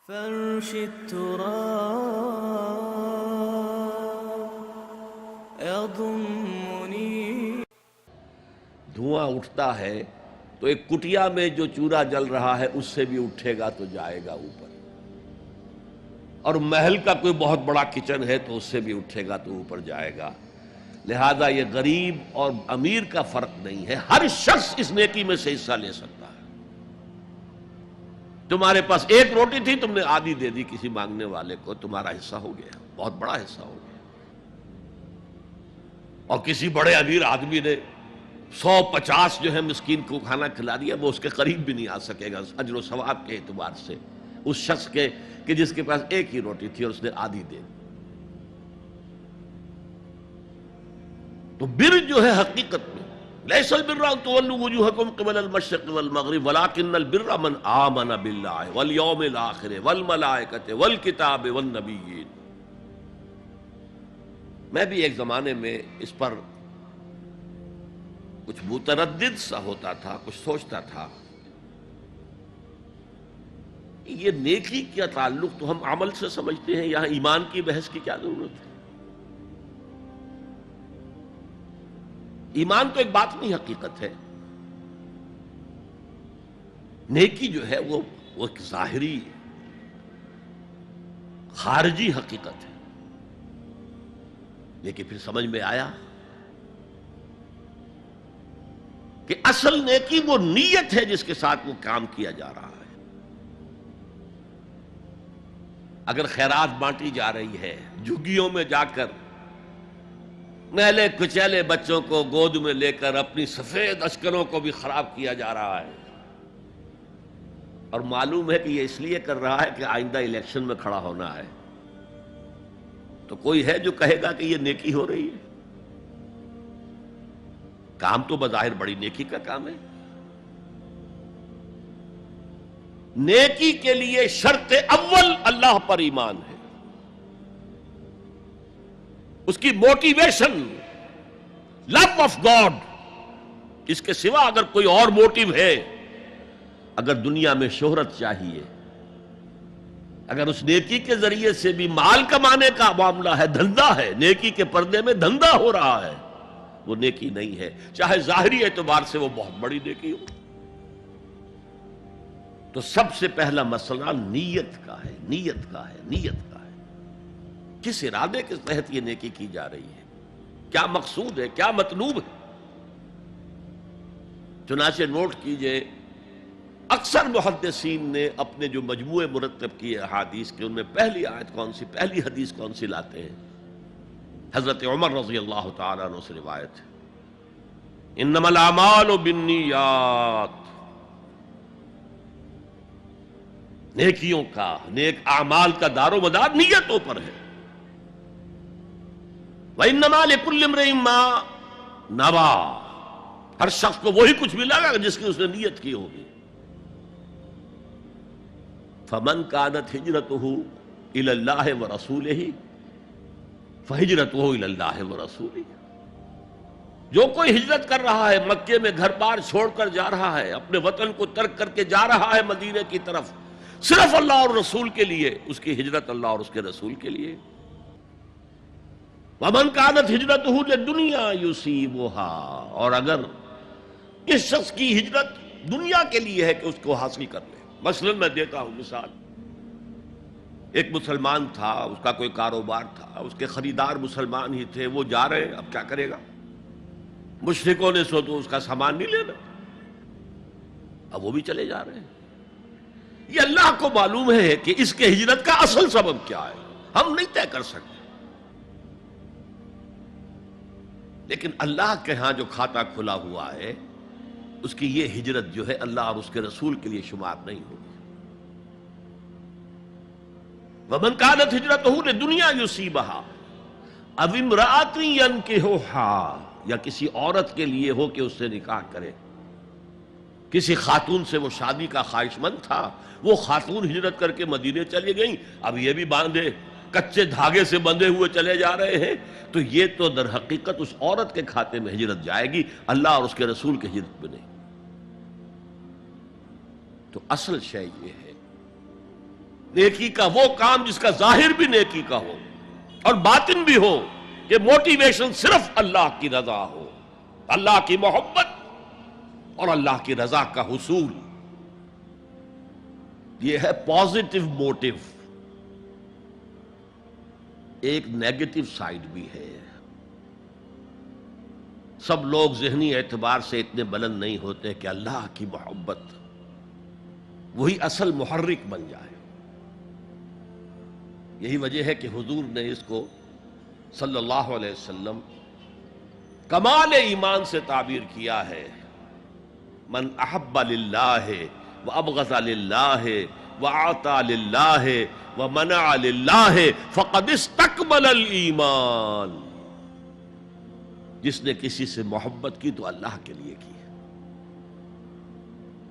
فرش التراب يضمني. دھواں اٹھتا ہے تو ایک کٹیا میں جو چورا جل رہا ہے اس سے بھی اٹھے گا تو جائے گا اوپر، اور محل کا کوئی بہت بڑا کچن ہے تو اس سے بھی اٹھے گا تو اوپر جائے گا. لہذا یہ غریب اور امیر کا فرق نہیں ہے، ہر شخص اس نیکی میں سے حصہ لے سکتا ہے. تمہارے پاس ایک روٹی تھی، تم نے آدھی دے دی کسی مانگنے والے کو، تمہارا حصہ ہو گیا، بہت بڑا حصہ ہو گیا. اور کسی بڑے امیر آدمی نے 150 جو ہے مسکین کو کھانا کھلا دیا، وہ اس کے قریب بھی نہیں آ سکے گا اجر و ثواب کے اعتبار سے اس شخص کے کہ جس کے پاس ایک ہی روٹی تھی اور اس نے آدھی دے دی. تو بر جو ہے حقیقت میں لیس البر ان تولوا وجوہکم قبل المشرق والمغرب ولکن البر من آمن باللہ والیوم الآخر والملائکۃ والکتاب والنبیین. میں بھی ایک زمانے میں اس پر کچھ متردد سا ہوتا تھا، کچھ سوچتا تھا یہ نیکی کا تعلق تو ہم عمل سے سمجھتے ہیں، یہاں ایمان کی بحث کی کیا ضرورت ہے؟ ایمان تو ایک باطنی حقیقت ہے، نیکی جو ہے وہ ایک ظاہری خارجی حقیقت ہے. لیکن پھر سمجھ میں آیا کہ اصل نیکی وہ نیت ہے جس کے ساتھ وہ کام کیا جا رہا ہے. اگر خیرات بانٹی جا رہی ہے، جھگیوں میں جا کر میلے کچیلے بچوں کو گود میں لے کر اپنی سفید اشکروں کو بھی خراب کیا جا رہا ہے، اور معلوم ہے کہ یہ اس لیے کر رہا ہے کہ آئندہ الیکشن میں کھڑا ہونا ہے، تو کوئی ہے جو کہے گا کہ یہ نیکی ہو رہی ہے؟ کام تو بظاہر بڑی نیکی کا کام ہے. نیکی کے لیے شرط اول اللہ پر ایمان ہے، اس کی موٹیویشن لو آف گاڈ. اس کے سوا اگر کوئی اور موٹیو ہے، اگر دنیا میں شہرت چاہیے، اگر اس نیکی کے ذریعے سے بھی مال کمانے کا معاملہ ہے، دھندا ہے، نیکی کے پردے میں دھندا ہو رہا ہے، وہ نیکی نہیں ہے، چاہے ظاہری اعتبار سے وہ بہت بڑی نیکی ہو. تو سب سے پہلا مسئلہ نیت کا ہے، نیت کا ہے، نیت کا ہے. کس ارادے کے تحت یہ نیکی کی جا رہی ہے، کیا مقصود ہے، کیا مطلوب ہے. چنانچہ نوٹ کیجئے اکثر محدثین نے اپنے جو مجموعے مرتب کیے احادیث کے، ان میں پہلی آیت کون سی، پہلی حدیث کون سی لاتے ہیں؟ حضرت عمر رضی اللہ تعالیٰ عنہ سے روایت ہے، انما الاعمال بالنیات. نیکیوں کا، نیک اعمال کا دار و مدار نیتوں پر ہے. وَإِنَّمَا لِكُلِّ امْرِئٍ مَّا نَوَىٰ. ہر شخص کو وہی کچھ ملے گا جس کی اس نے نیت کی ہوگی. فَمَنْ كَانَتْ هِجْرَتُهُ إِلَى اللَّهِ وَرَسُولِهِ فَهِجْرَتُهُ إِلَى اللَّهِ وَرَسُولِهِ. جو کوئی ہجرت کر رہا ہے، مکے میں گھر بار چھوڑ کر جا رہا ہے، اپنے وطن کو ترک کر کے جا رہا ہے مدینے کی طرف، صرف اللہ اور رسول کے لیے، اس کی ہجرت اللہ اور اس کے رسول کے لیے. وَمَنْ كَانَتْ هِجْرَتُهُ لِلدُّنْيَا يُصِيبُهَا. اور اگر اس شخص کی ہجرت دنیا کے لیے ہے کہ اس کو حاصل کر لے. مثلا میں دیتا ہوں مثال، ایک مسلمان تھا، اس کا کوئی کاروبار تھا، اس کے خریدار مسلمان ہی تھے، وہ جا رہے ہیں، اب کیا کرے گا؟ مشرکوں نے سو تو اس کا سامان نہیں لینا، اب وہ بھی چلے جا رہے ہیں. یہ اللہ کو معلوم ہے کہ اس کے ہجرت کا اصل سبب کیا ہے، ہم نہیں طے کر سکتے. لیکن اللہ کے ہاں جو کھاتا کھلا ہوا ہے، اس کی یہ ہجرت جو ہے اللہ اور اس کے رسول کے لیے شمار نہیں ہوگی. وَمَنْ كَانَتْ هِجْرَتُهُ لِدُنْيَا يُصِيبُهَا أَوْ امْرَأَةٍ يَنكِحُهَا. یا کسی عورت کے لیے ہو کہ اس سے نکاح کرے. کسی خاتون سے وہ شادی کا خواہشمند تھا، وہ خاتون ہجرت کر کے مدینے چلی گئیں، اب یہ بھی باندھے کچے دھاگے سے بندھے ہوئے چلے جا رہے ہیں، تو یہ تو در حقیقت اس عورت کے کھاتے میں ہجرت جائے گی، اللہ اور اس کے رسول کی ہجرت میں نہیں. تو اصل شے یہ ہے نیکی کا وہ کام جس کا ظاہر بھی نیکی کا ہو اور باطن بھی ہو، کہ موٹیویشن صرف اللہ کی رضا ہو، اللہ کی محبت اور اللہ کی رضا کا حصول. یہ ہے پازیٹو موٹیو. ایک نیگیٹو سائیڈ بھی ہے. سب لوگ ذہنی اعتبار سے اتنے بلند نہیں ہوتے کہ اللہ کی محبت وہی اصل محرک بن جائے. یہی وجہ ہے کہ حضور نے اس کو صلی اللہ علیہ وسلم کمال ایمان سے تعبیر کیا ہے. من احب للہ وابغض للہ وعطى للہ ومنع للہ فقد استکمل الایمان. جس نے کسی سے محبت کی تو اللہ کے لیے کی،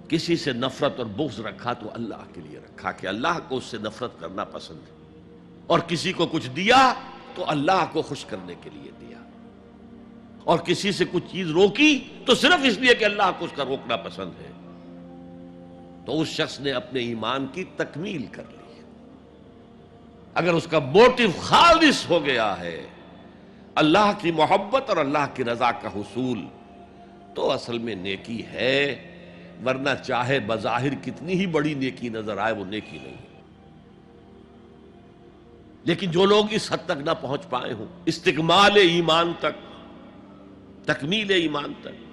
کسی سے نفرت اور بغض رکھا تو اللہ کے لیے رکھا، کہ اللہ کو اس سے نفرت کرنا پسند ہے، اور کسی کو کچھ دیا تو اللہ کو خوش کرنے کے لیے دیا، اور کسی سے کچھ چیز روکی تو صرف اس لیے کہ اللہ کو اس کا روکنا پسند ہے. تو اس شخص نے اپنے ایمان کی تکمیل کر لی. اگر اس کا موٹیو خالص ہو گیا ہے اللہ کی محبت اور اللہ کی رضا کا حصول، تو اصل میں نیکی ہے. ورنہ چاہے بظاہر کتنی ہی بڑی نیکی نظر آئے، وہ نیکی نہیں. لیکن جو لوگ اس حد تک نہ پہنچ پائے ہوں، استکمال ایمان تک، تکمیل ایمان تک،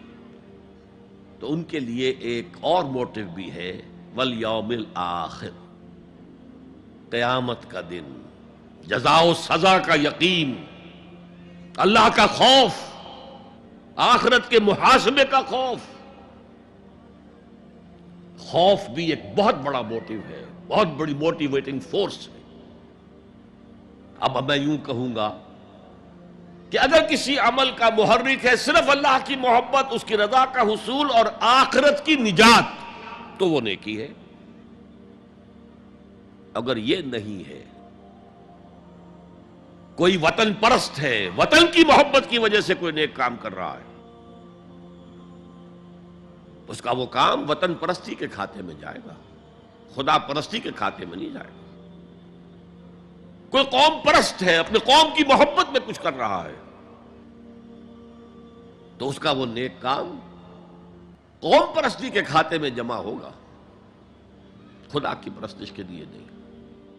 تو ان کے لیے ایک اور موٹیو بھی ہے، والیوم الآخر، قیامت کا دن، جزا و سزا کا یقین، اللہ کا خوف، آخرت کے محاسبے کا خوف. خوف بھی ایک بہت بڑا موٹیو ہے، بہت بڑی موٹیویٹنگ فورس ہے. اب میں یوں کہوں گا کہ اگر کسی عمل کا محرک ہے صرف اللہ کی محبت، اس کی رضا کا حصول اور آخرت کی نجات، تو وہ نیکی ہے. اگر یہ نہیں ہے، کوئی وطن پرست ہے، وطن کی محبت کی وجہ سے کوئی نیک کام کر رہا ہے، اس کا وہ کام وطن پرستی کے کھاتے میں جائے گا، خدا پرستی کے کھاتے میں نہیں جائے گا. کوئی قوم پرست ہے، اپنے قوم کی محبت میں کچھ کر رہا ہے، تو اس کا وہ نیک کام قوم پرستی کے کھاتے میں جمع ہوگا، خدا کی پرستش کے لیے نہیں.